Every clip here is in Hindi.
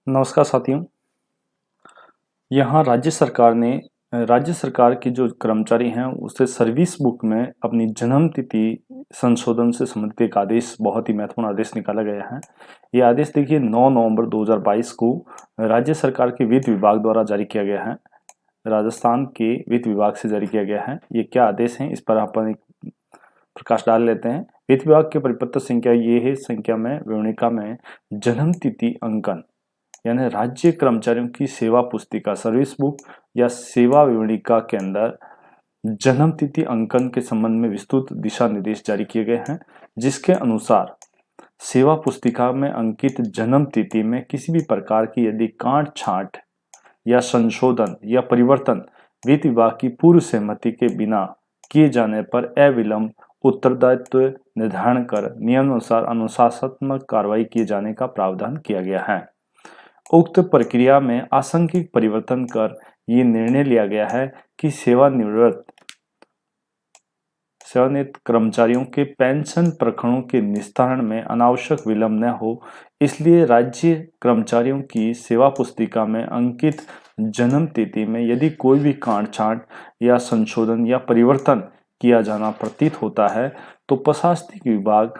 नमस्कार साथियों। यहाँ राज्य सरकार के जो कर्मचारी हैं उससे सर्विस बुक में अपनी जन्म तिथि संशोधन से संबंधित एक आदेश, बहुत ही महत्वपूर्ण आदेश निकाला गया है। ये आदेश देखिए 9 नवंबर 2022 को राज्य सरकार के वित्त विभाग द्वारा जारी किया गया है। राजस्थान के वित्त विभाग से जारी किया गया है। ये क्या आदेश है, इस पर अपन एक प्रकाश डाल लेते हैं। वित्त विभाग के परिपत्र संख्या ये है, संख्या में विवरणिका में जन्म तिथि अंकन यानी राज्य कर्मचारियों की सेवा पुस्तिका सर्विस बुक या सेवा विवरणिका के अंदर जन्म तिथि अंकन के संबंध में विस्तृत दिशा निर्देश जारी किए गए हैं, जिसके अनुसार सेवा पुस्तिका में अंकित जन्म तिथि में किसी भी प्रकार की यदि काट छांट या संशोधन या परिवर्तन वित्त विभाग की पूर्व सहमति के बिना किए जाने पर अविलंब उत्तरदायित्व निर्धारण कर नियमानुसार अनुशासनात्मक कार्रवाई किए जाने का प्रावधान किया गया है। उक्त प्रक्रिया में आंशिक परिवर्तन कर ये निर्णय लिया गया है कि सेवानिवृत्त कर्मचारियों के पेंशन प्रकरणों के निस्तारण में अनावश्यक विलंब न हो, इसलिए राज्य कर्मचारियों की सेवा पुस्तिका में अंकित जन्म तिथि में यदि कोई भी काट-छांट या संशोधन या परिवर्तन किया जाना प्रतीत होता है तो प्रशासनिक विभाग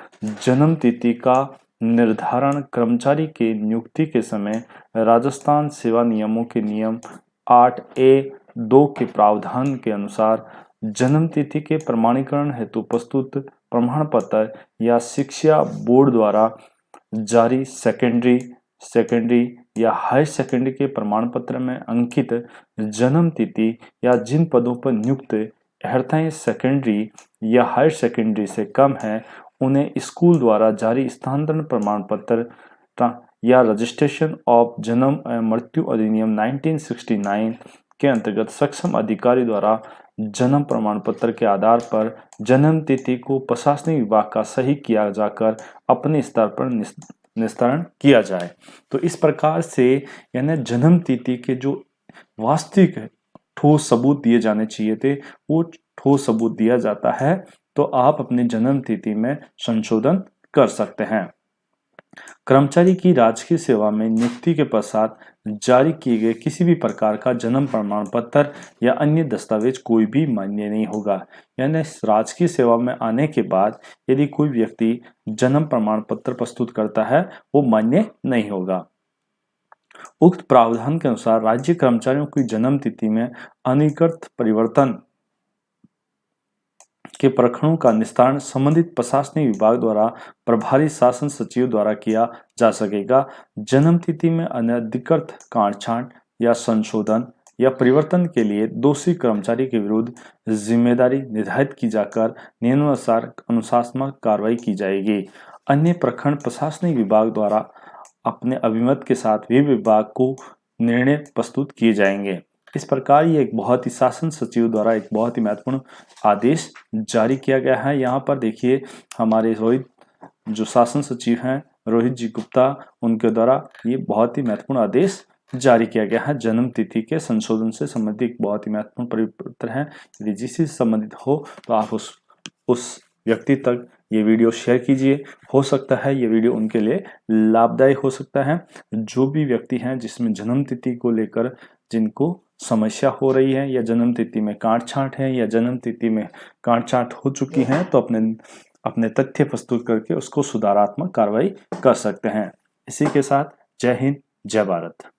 जन्म तिथि का निर्धारण कर्मचारी के नियुक्ति के समय राजस्थान सेवा नियमों के नियम 8A(2) के प्रावधान के अनुसार जन्म तिथि के प्रमाणीकरण हेतु प्रस्तुत प्रमाण पत्र या शिक्षा बोर्ड द्वारा जारी सेकेंडरी या हायर सेकेंडरी के प्रमाण पत्र में अंकित जन्म तिथि या जिन पदों पर नियुक्त अर्थात सेकेंडरी या हायर सेकेंडरी से कम है, उन्हें स्कूल द्वारा जारी स्थानांतरण प्रमाण पत्र या रजिस्ट्रेशन ऑफ जन्म एवं मृत्यु अधिनियम 1969 के अंतर्गत सक्षम अधिकारी द्वारा जन्म प्रमाण पत्र के आधार पर जन्म तिथि को प्रशासनिक विभाग का सही किया जाकर अपने स्तर पर निस्तारण किया जाए। तो इस प्रकार से यानी जन्म तिथि के जो वास्तविक ठोस सबूत दिए जाने चाहिए थे, वो ठोस सबूत दिया जाता है, तो आप अपने जन्म तिथि में संशोधन कर सकते हैं। कर्मचारी की राजकीय सेवा में नियुक्ति के पश्चात जारी किए गए किसी भी प्रकार का जन्म प्रमाण पत्र या अन्य दस्तावेज कोई भी मान्य नहीं होगा। यानी राजकीय सेवा में आने के बाद यदि कोई व्यक्ति जन्म प्रमाण पत्र प्रस्तुत करता है, वो मान्य नहीं होगा। उक्त प्रावधान के अनुसार राज्य कर्मचारियों की जन्म तिथि में अनिवार्य परिवर्तन के प्रकरणों का निस्तारण संबंधित प्रशासनिक विभाग द्वारा प्रभारी शासन सचिव द्वारा किया जा सकेगा। जन्म तिथि में अनधिकृत काट-छांट या संशोधन या परिवर्तन के लिए दोषी कर्मचारी के विरुद्ध जिम्मेदारी निर्धारित की जाकर नियमानुसार अनुशासनात्मक कार्रवाई की जाएगी। अन्य प्रखंड प्रशासनिक विभाग द्वारा अपने अभिमत के साथ भी विभाग को निर्णय प्रस्तुत किए जाएंगे। इस प्रकार ये एक बहुत ही शासन सचिव द्वारा एक बहुत ही महत्वपूर्ण आदेश जारी किया गया है। यहाँ पर देखिए हमारे रोहित जो शासन सचिव हैं, रोहित जी गुप्ता, उनके द्वारा ये बहुत ही महत्वपूर्ण आदेश जारी किया गया है। जन्म तिथि के संशोधन से संबंधित बहुत ही महत्वपूर्ण परिपत्र है। यदि जिससे संबंधित हो तो आप उस व्यक्ति तक ये वीडियो शेयर कीजिए। हो सकता है ये वीडियो उनके लिए लाभदायक हो सकता है। जो भी व्यक्ति हैं जिसमें जन्म तिथि को लेकर जिनको समस्या हो रही है या जन्म तिथि में काट-छांट है या जन्म तिथि में काट-छांट हो चुकी है, तो अपने तथ्य प्रस्तुत करके उसको सुधारात्मक कार्रवाई कर सकते हैं। इसी के साथ जय हिंद, जय भारत।